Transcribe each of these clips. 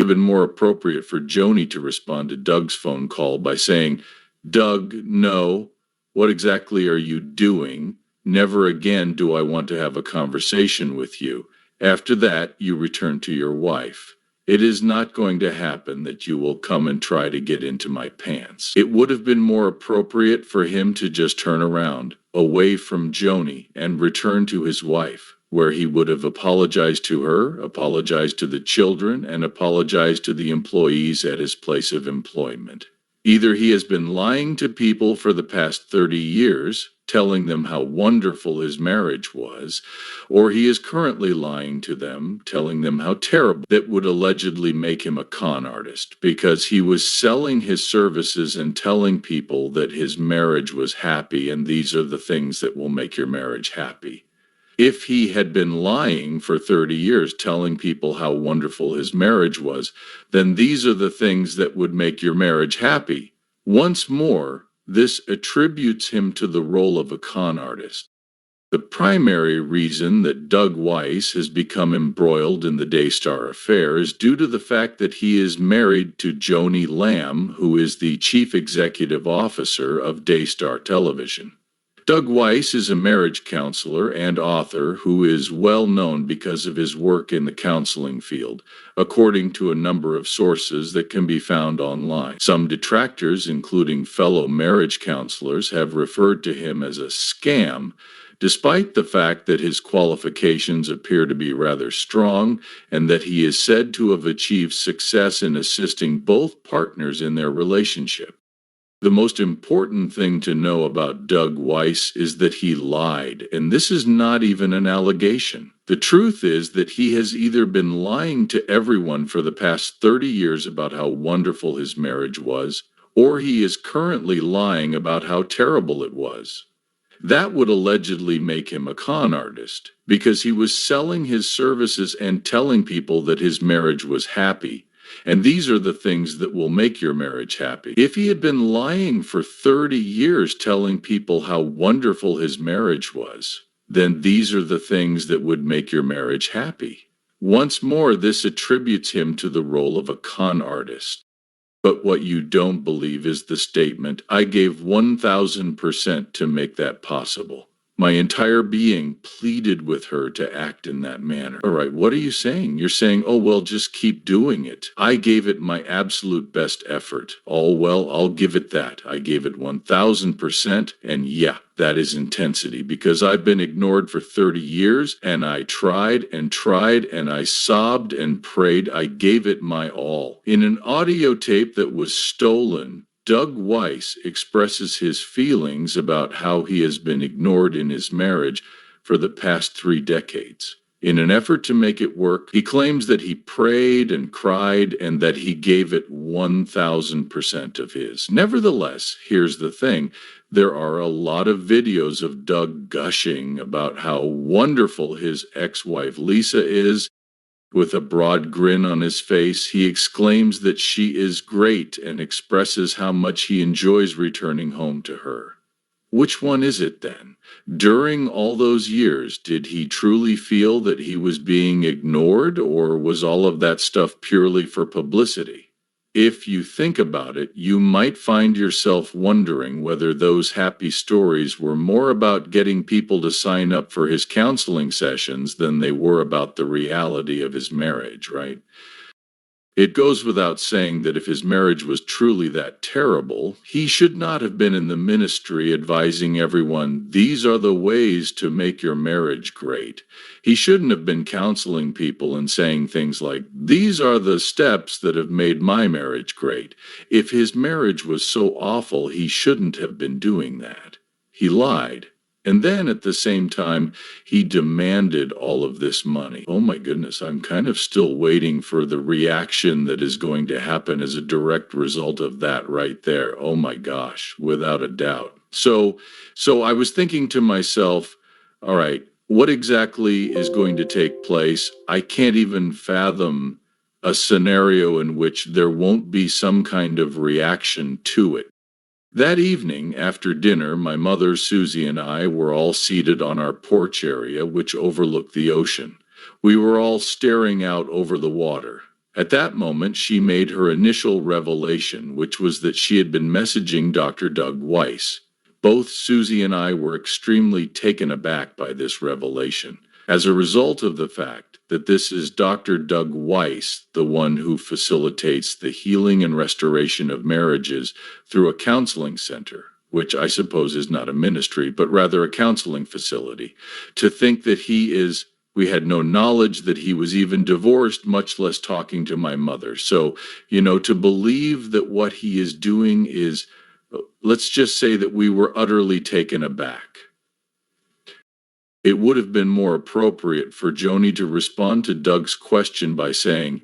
have been more appropriate for Joni to respond to Doug's phone call by saying, "Doug, no. What exactly are you doing? Never again do I want to have a conversation with you. After that, you return to your wife. It is not going to happen that you will come and try to get into my pants." It would have been more appropriate for him to just turn around, away from Joni, and return to his wife, where he would have apologized to her, apologized to the children, and apologized to the employees at his place of employment. Either he has been lying to people for the past 30 years, telling them how wonderful his marriage was, or he is currently lying to them, telling them how terrible. That would allegedly make him a con artist, because he was selling his services and telling people that his marriage was happy, and these are the things that will make your marriage happy. If he had been lying for 30 years, telling people how wonderful his marriage was, then these are the things that would make your marriage happy. Once more, this attributes him to the role of a con artist. The primary reason that Doug Weiss has become embroiled in the Daystar affair is due to the fact that he is married to Joni Lamb, who is the chief executive officer of Daystar Television. Doug Weiss is a marriage counselor and author who is well known because of his work in the counseling field, according to a number of sources that can be found online. Some detractors, including fellow marriage counselors, have referred to him as a scam, despite the fact that his qualifications appear to be rather strong and that he is said to have achieved success in assisting both partners in their relationship. The most important thing to know about Doug Weiss is that he lied, and this is not even an allegation. The truth is that he has either been lying to everyone for the past 30 years about how wonderful his marriage was, or he is currently lying about how terrible it was. That would allegedly make him a con artist, because he was selling his services and telling people that his marriage was happy. And these are the things that will make your marriage happy. If he had been lying for 30 years telling people how wonderful his marriage was, then these are the things that would make your marriage happy. Once more, this attributes him to the role of a con artist. But what you don't believe is the statement, "I gave 1,000% to make that possible. My entire being pleaded with her to act in that manner." All right, what are you saying? You're saying, "Oh, well, just keep doing it. I gave it my absolute best effort. Oh, well, I'll give it that. I gave it 1,000%, and yeah, that is intensity, because I've been ignored for 30 years, and I tried, and I sobbed and prayed. I gave it my all." In an audio tape that was stolen, Doug Weiss expresses his feelings about how he has been ignored in his marriage for the past 3 decades. In an effort to make it work, he claims that he prayed and cried and that he gave it 1,000% of his. Nevertheless, here's the thing. There are a lot of videos of Doug gushing about how wonderful his ex-wife Lisa is. With a broad grin on his face, he exclaims that she is great and expresses how much he enjoys returning home to her. Which one is it then? During all those years, did he truly feel that he was being ignored, or was all of that stuff purely for publicity? If you think about it, you might find yourself wondering whether those happy stories were more about getting people to sign up for his counseling sessions than they were about the reality of his marriage, right? It goes without saying that if his marriage was truly that terrible, he should not have been in the ministry advising everyone, "These are the ways to make your marriage great." He shouldn't have been counseling people and saying things like, "These are the steps that have made my marriage great." If his marriage was so awful, he shouldn't have been doing that. He lied. And then at the same time, he demanded all of this money. Oh my goodness, I'm kind of still waiting for the reaction that is going to happen as a direct result of that right there. Oh my gosh, without a doubt. So I was thinking to myself, all right, what exactly is going to take place? I can't even fathom a scenario in which there won't be some kind of reaction to it. That evening, after dinner, my mother, Susie, and I were all seated on our porch area, which overlooked the ocean. We were all staring out over the water. At that moment, she made her initial revelation, which was that she had been messaging Dr. Doug Weiss. Both Susie and I were extremely taken aback by this revelation, as a result of the fact that this is Dr. Doug Weiss, the one who facilitates the healing and restoration of marriages through a counseling center, which I suppose is not a ministry, but rather a counseling facility. To think that we had no knowledge that he was even divorced, much less talking to my mother. So, to believe that what he is doing is, let's just say that we were utterly taken aback. It would have been more appropriate for Joni to respond to Doug's question by saying,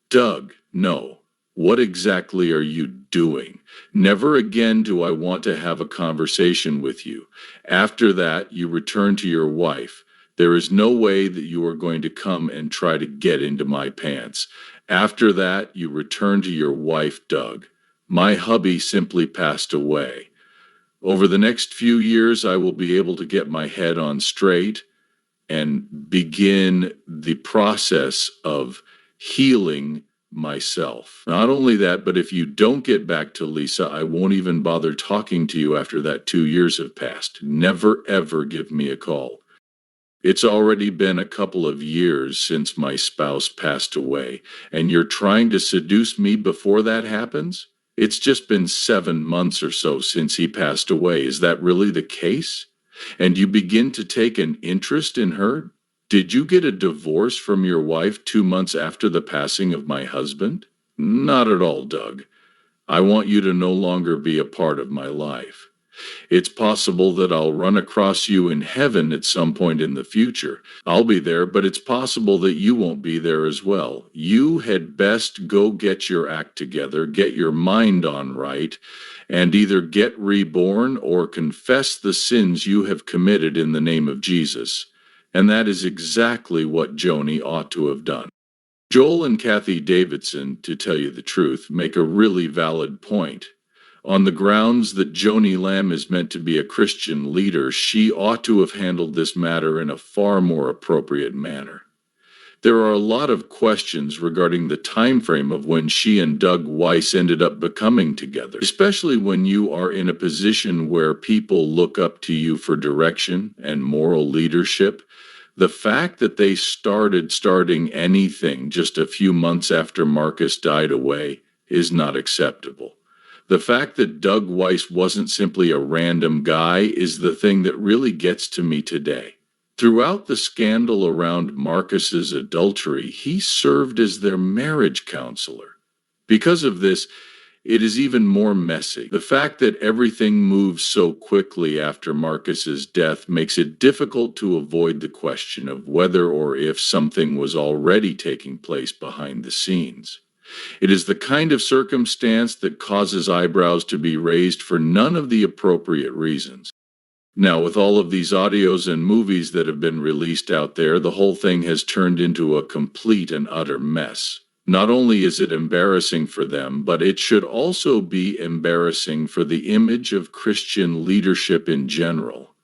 "Doug, no. What exactly are you doing? Never again do I want to have a conversation with you. After that, you return to your wife. There is no way that you are going to come and try to get into my pants. After that, you return to your wife, Doug. My hubby simply passed away. Over the next few years, I will be able to get my head on straight and begin the process of healing myself. Not only that, but if you don't get back to Lisa, I won't even bother talking to you after that 2 years have passed. Never, ever give me a call. It's already been a couple of years since my spouse passed away, and you're trying to seduce me before that happens? It's just been 7 months or so since he passed away. Is that really the case? And you begin to take an interest in her? Did you get a divorce from your wife 2 months after the passing of my husband? Not at all, Doug. I want you to no longer be a part of my life. It's possible that I'll run across you in heaven at some point in the future. I'll be there, but it's possible that you won't be there as well. You had best go get your act together, get your mind on right, and either get reborn or confess the sins you have committed in the name of Jesus. And that is exactly what Joni ought to have done. Joel and Kathy Davidson, to tell you the truth, make a really valid point. On the grounds that Joni Lamb is meant to be a Christian leader, she ought to have handled this matter in a far more appropriate manner. There are a lot of questions regarding the time frame of when she and Doug Weiss ended up becoming together, especially when you are in a position where people look up to you for direction and moral leadership. The fact that they starting anything just a few months after Marcus died away is not acceptable. The fact that Doug Weiss wasn't simply a random guy is the thing that really gets to me today. Throughout the scandal around Marcus's adultery, he served as their marriage counselor. Because of this, it is even more messy. The fact that everything moves so quickly after Marcus's death makes it difficult to avoid the question of whether or if something was already taking place behind the scenes. It is the kind of circumstance that causes eyebrows to be raised for none of the appropriate reasons. Now, with all of these audios and movies that have been released out there, the whole thing has turned into a complete and utter mess. Not only is it embarrassing for them, but it should also be embarrassing for the image of Christian leadership in general.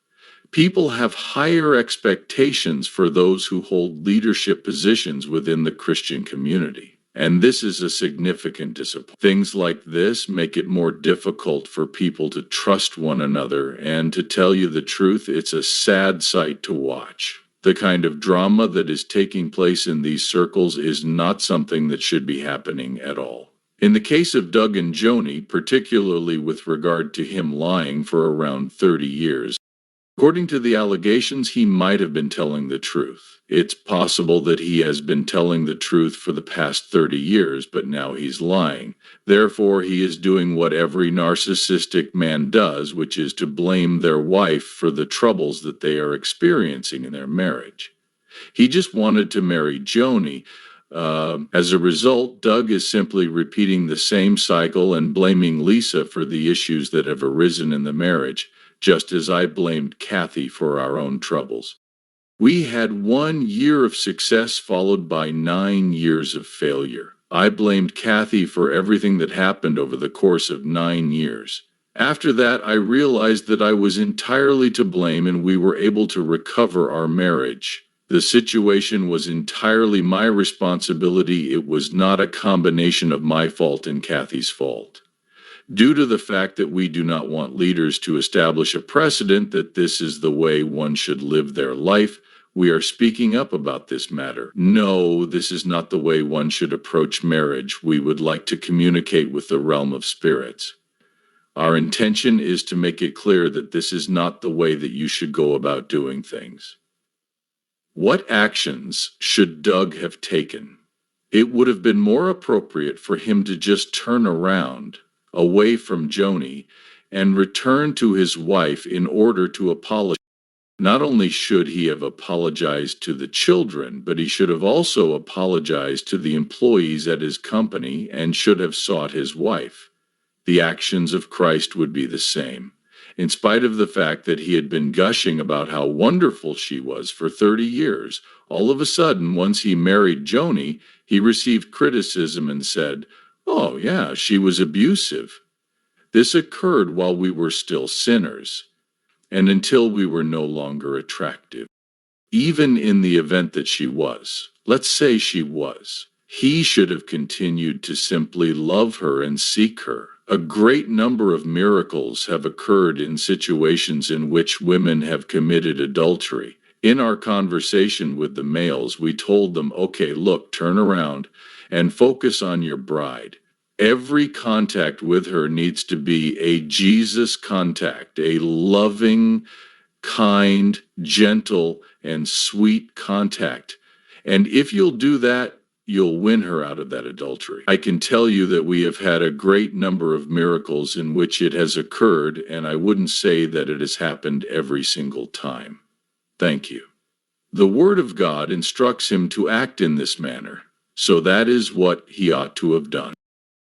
People have higher expectations for those who hold leadership positions within the Christian community. And this is a significant disappointment. Things like this make it more difficult for people to trust one another, and to tell you the truth, it's a sad sight to watch. The kind of drama that is taking place in these circles is not something that should be happening at all. In the case of Doug and Joni, particularly with regard to him lying for around 30 years, according to the allegations, he might have been telling the truth. It's possible that he has been telling the truth for the past 30 years, but now he's lying. Therefore, he is doing what every narcissistic man does, which is to blame their wife for the troubles that they are experiencing in their marriage. He just wanted to marry Joni. As a result, Doug is simply repeating the same cycle and blaming Lisa for the issues that have arisen in the marriage, just as I blamed Kathy for our own troubles. We had 1 year of success followed by 9 years of failure. I blamed Kathy for everything that happened over the course of 9 years. After that, I realized that I was entirely to blame, and we were able to recover our marriage. The situation was entirely my responsibility. It was not a combination of my fault and Kathy's fault. Due to the fact that we do not want leaders to establish a precedent that this is the way one should live their life, we are speaking up about this matter. No, this is not the way one should approach marriage. We would like to communicate with the realm of spirits. Our intention is to make it clear that this is not the way that you should go about doing things. What actions should Doug have taken? It would have been more appropriate for him to just turn around, away from Joni, and return to his wife in order to apologize. Not only should he have apologized to the children, but he should have also apologized to the employees at his company and should have sought his wife. The actions of Christ would be the same. In spite of the fact that he had been gushing about how wonderful she was for 30 years, all of a sudden, once he married Joni, he received criticism and said, "Oh, yeah, she was abusive." This occurred while we were still sinners, and until we were no longer attractive. Even in the event that she was, let's say she was, he should have continued to simply love her and seek her. A great number of miracles have occurred in situations in which women have committed adultery. In our conversation with the males, we told them, okay, look, turn around and focus on your bride. Every contact with her needs to be a Jesus contact, a loving, kind, gentle, and sweet contact. And if you'll do that, you'll win her out of that adultery. I can tell you that we have had a great number of miracles in which it has occurred, and I wouldn't say that it has happened every single time. Thank you. The Word of God instructs him to act in this manner, so that is what he ought to have done.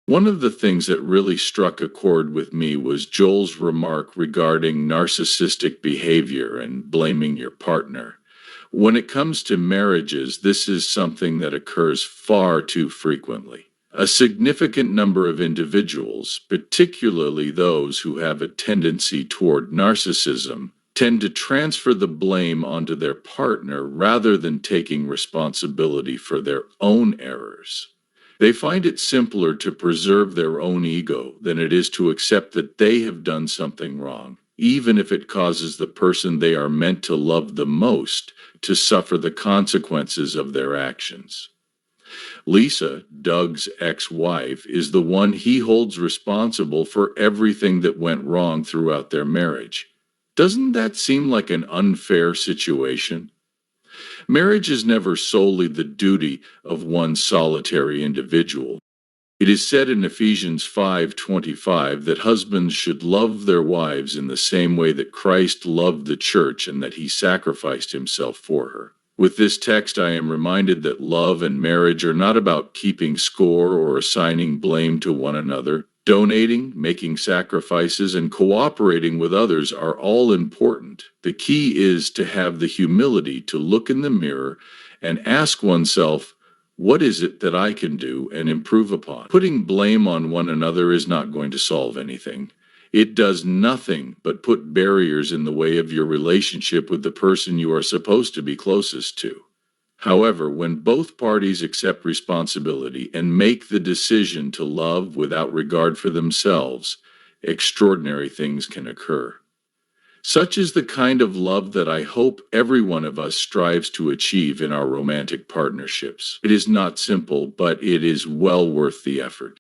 One of the things that really struck a chord with me was Joel's remark regarding narcissistic behavior and blaming your partner. When it comes to marriages, this is something that occurs far too frequently. A significant number of individuals, particularly those who have a tendency toward narcissism, tend to transfer the blame onto their partner rather than taking responsibility for their own errors. They find it simpler to preserve their own ego than it is to accept that they have done something wrong, even if it causes the person they are meant to love the most to suffer the consequences of their actions. Lisa, Doug's ex-wife, is the one he holds responsible for everything that went wrong throughout their marriage. Doesn't that seem like an unfair situation? Marriage is never solely the duty of one solitary individual. It is said in Ephesians 5:25 that husbands should love their wives in the same way that Christ loved the church and that he sacrificed himself for her. With this text, I am reminded that love and marriage are not about keeping score or assigning blame to one another. Donating, making sacrifices, and cooperating with others are all important. The key is to have the humility to look in the mirror and ask oneself, what is it that I can do and improve upon? Putting blame on one another is not going to solve anything. It does nothing but put barriers in the way of your relationship with the person you are supposed to be closest to. However, when both parties accept responsibility and make the decision to love without regard for themselves, extraordinary things can occur. Such is the kind of love that I hope every one of us strives to achieve in our romantic partnerships. It is not simple, but it is well worth the effort.